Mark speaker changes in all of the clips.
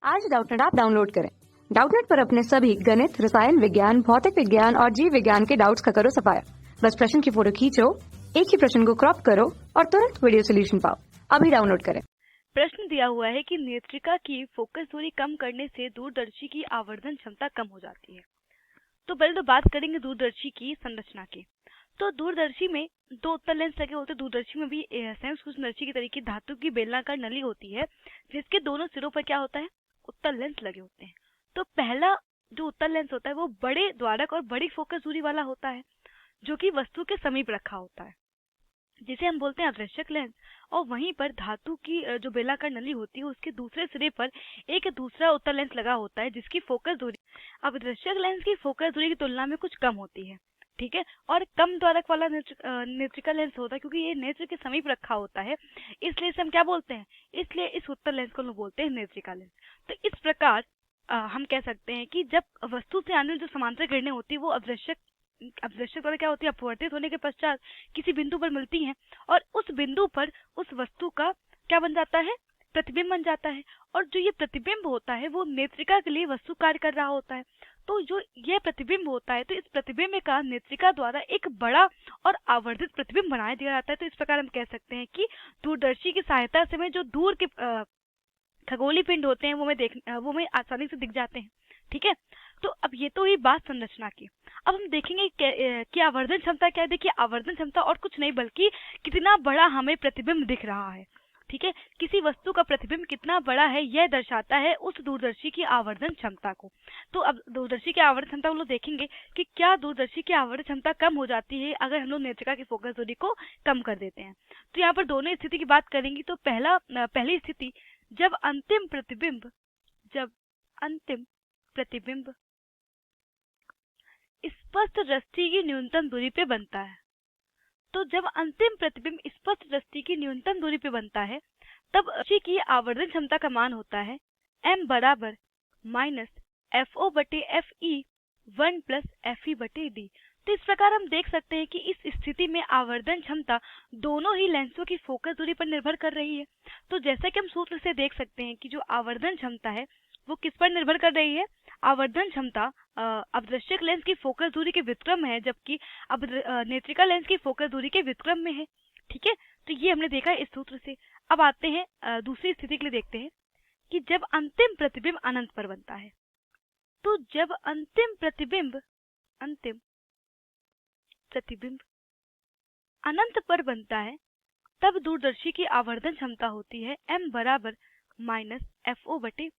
Speaker 1: आज Doubtnut app download करें। Doubtnut पर अपने सभी गणित, रसायन विज्ञान, भौतिक विज्ञान और जीव विज्ञान के डाउट्स का करो सफाया। बस प्रश्न की फोटो खींचो, एक ही प्रश्न को क्रॉप करो और तुरंत वीडियो सोल्यूशन पाओ। अभी डाउनलोड करें।
Speaker 2: प्रश्न दिया हुआ है कि नेत्रिका की फोकस दूरी कम करने से दूरदर्शी की आवर्धन क्षमता कम हो जाती है। तो पहले तो बात करेंगे दूरदर्शी की संरचना की। तो दूरदर्शी में दो उत्तल लेंस लगे होते हैं। दूरदर्शी में भी संयुक्त सूक्ष्मदर्शी की तरीके धातु की बेलनाकार नली होती है, जिसके दोनों सिरों पर क्या होता है, उत्तल लेंस लगे होते हैं। तो पहला जो उत्तल लेंस होता है वो बड़े द्वारक और बड़ी फोकस दूरी वाला होता है, जो कि वस्तु के समीप रखा होता है, जिसे हम बोलते हैं अदृश्यक लेंस। और वहीं पर धातु की जो बेलनाकार नली होती है उसके दूसरे सिरे पर एक दूसरा उत्तल लेंस लगा होता है, जिसकी फोकस दूरी अदृश्यक लेंस की फोकस दूरी की तुलना में कुछ कम होती है। ठीक है, और कम द्वारक वाला नेत्रिका लेंस होता है, क्योंकि ये नेत्र के समीप रखा होता है, इसलिए इसे हम क्या बोलते हैं, इसलिए इस उत्तल लेंस को हम बोलते हैं नेत्रिका लेंस। तो इस प्रकार हम कह सकते हैं कि जब वस्तु से आने वाली जो समांतर किरणें होती है वो अदृश्यक द्वारा क्या होती है, अपवर्तित होने के पश्चात किसी बिंदु पर मिलती हैं, और उस बिंदु पर उस वस्तु का क्या बन जाता है, प्रतिबिंब बन जाता है। और जो ये प्रतिबिंब होता है वो नेत्रिका के लिए वस्तु कार्य कर रहा होता है। तो जो ये प्रतिबिंब होता है, तो इस प्रतिबिंब का नेत्रिका द्वारा एक बड़ा और आवर्धित प्रतिबिंब बनाया दिया जाता है। तो इस प्रकार हम कह सकते हैं कि दूरदर्शी की सहायता से हमें जो दूर के खगोलीय पिंड होते हैं वो हमें आसानी से दिख जाते हैं। ठीक है, तो अब ये तो हुई बात संरचना की। अब हम देखेंगे कि आवर्धन क्षमता क्या है। देखिए, आवर्धन क्षमता और कुछ नहीं बल्कि कितना बड़ा हमें प्रतिबिंब दिख रहा है। ठीक है, किसी वस्तु का प्रतिबिंब कितना बड़ा है यह दर्शाता है उस दूरदर्शी की आवर्धन क्षमता को। तो अब दूरदर्शी की आवर्धन क्षमता हम लोग देखेंगे कि क्या दूरदर्शी की आवर्धन क्षमता कम हो जाती है अगर हम लोग नेत्रिका की फोकस दूरी को कम कर देते हैं। तो यहाँ पर दोनों स्थिति की बात करेंगे। तो पहली स्थिति, जब अंतिम प्रतिबिंब स्पष्ट दृष्टि की न्यूनतम दूरी पे बनता है। तो जब अंतिम प्रतिबिंब स्पष्ट दृष्टि की न्यूनतम दूरी पे बनता है, तब दृष्टि की आवर्धन क्षमता का मान होता है m बराबर -FO/FE 1 + FE/d। तो इस प्रकार हम देख सकते हैं कि इस स्थिति में आवर्धन क्षमता दोनों ही लेंसों की फोकस दूरी पर निर्भर कर रही है। तो जैसा कि हम सूत्र से देख सकते हैं कि जो आवर्धन क्षमता है वो किस पर निर्भर कर रही है, आवर्धन क्षमता अदृश्यक लेंस की फोकस दूरी के व्युत्क्रम है, जबकि नेत्रिका लेंस की फोकस दूरी के व्युत्क्रम में है। ठीक है, तो ये हमने देखा इस सूत्र से। अब आते हैं दूसरी स्थिति के लिए, देखते हैं कि जब अंतिम प्रतिबिंब अनंत पर बनता है। तो जब अंतिम प्रतिबिंब अनंत पर बनता है, तब दूरदर्शी की आवर्धन क्षमता होती है m बराबर -FO/FE।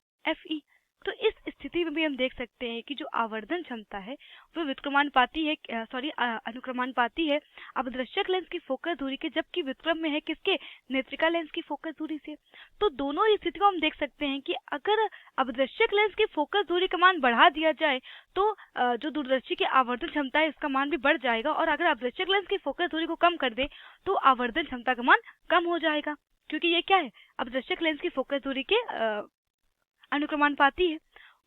Speaker 2: तो इस स्थिति में भी हम देख सकते हैं कि जो आवर्धन क्षमता है वो अनुक्रमानुपाती है अदृश्यक लेंस की फोकस दूरी के, जबकि व्युत्क्रम में है किसके, नेत्रिका लेंस की फोकस दूरी से। तो दोनों स्थिति को हम देख सकते हैं कि अगर अदृश्यक लेंस की फोकस दूरी का मान बढ़ा दिया जाए तो जो दूरदर्शी की आवर्धन क्षमता है इसका मान भी बढ़ जाएगा, और अगर अदृश्यक लेंस की फोकस दूरी को कम कर दे तो आवर्धन क्षमता का मान कम हो जाएगा, क्योंकि ये क्या है, अदृश्यक लेंस की फोकस दूरी के अनुक्रमानुपाती है।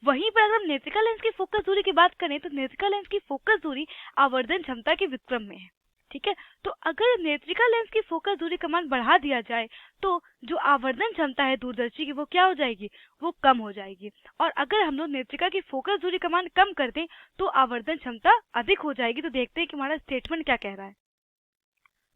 Speaker 2: वहीं पर अगर हम नेत्रिका लेंस की फोकस दूरी की बात करें तो नेत्रिका लेंस की फोकस दूरी आवर्धन क्षमता के व्युत्क्रम में है। ठीक है, तो अगर नेत्रिका लेंस की फोकस दूरी का मान बढ़ा दिया जाए तो जो आवर्धन क्षमता है दूरदर्शी की वो क्या हो जाएगी, वो कम हो जाएगी। और अगर हम लोग नेत्रिका की फोकस दूरी का मान कम कर दें तो आवर्धन क्षमता अधिक हो जाएगी। तो देखते हैं कि हमारा स्टेटमेंट क्या कह रहा है।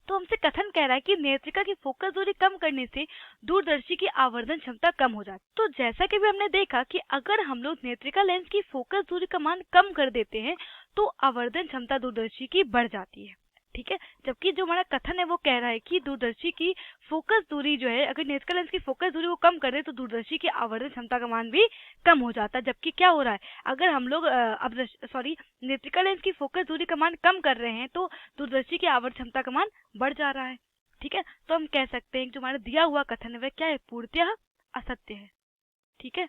Speaker 2: तो हमसे कथन कह रहा है कि नेत्रिका की फोकस दूरी कम करने से दूरदर्शी की आवर्धन क्षमता कम हो जाती है। तो जैसा कि भी हमने देखा कि अगर हम लोग नेत्रिका लेंस की फोकस दूरी का मान कम कर देते हैं तो आवर्धन क्षमता दूरदर्शी की बढ़ जाती है। ठीक है, जबकि जो हमारा कथन है वो कह रहा है कि दूरदर्शी की फोकस दूरी जो है, अगर नेत्रिका लेंस की फोकस दूरी को कम कर दे तो दूरदर्शी की आवर्धन क्षमता का मान भी कम हो जाता है। जबकि क्या हो रहा है, अगर हम लोग नेत्रिका लेंस की फोकस दूरी का मान कम कर रहे हैं तो दूरदर्शी की आवर्धन क्षमता का मान बढ़ जा रहा है। ठीक है, तो हम कह सकते हैं कि जो हमारा दिया हुआ कथन है वह क्या है, पूर्णतः असत्य है। ठीक है,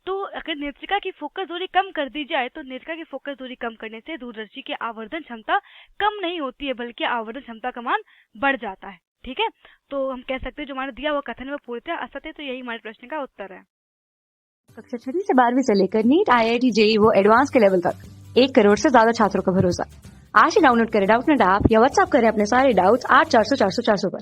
Speaker 2: तो अगर नेत्रिका की फोकस दूरी कम कर दी जाए तो नेत्रिका की फोकस दूरी कम करने से दूरदर्शी की आवर्धन क्षमता कम नहीं होती है, बल्कि आवर्धन क्षमता का मान बढ़ जाता है। ठीक है, तो हम कह सकते हैं जो हमारा दिया हुआ कथन है वो पूर्णतः असत्य है। तो यही हमारे प्रश्न का उत्तर है।
Speaker 1: कक्षा 6 से 12वीं से लेकर नीट, IIT, JEE वो एडवांस के लेवल तक 1 करोड़ से ज्यादा छात्रों का भरोसा। आज ही डाउनलोड करें डाउटनेट ऐप या व्हाट्सएप करें अपने सारे डाउट्स 8400 400 400 पर।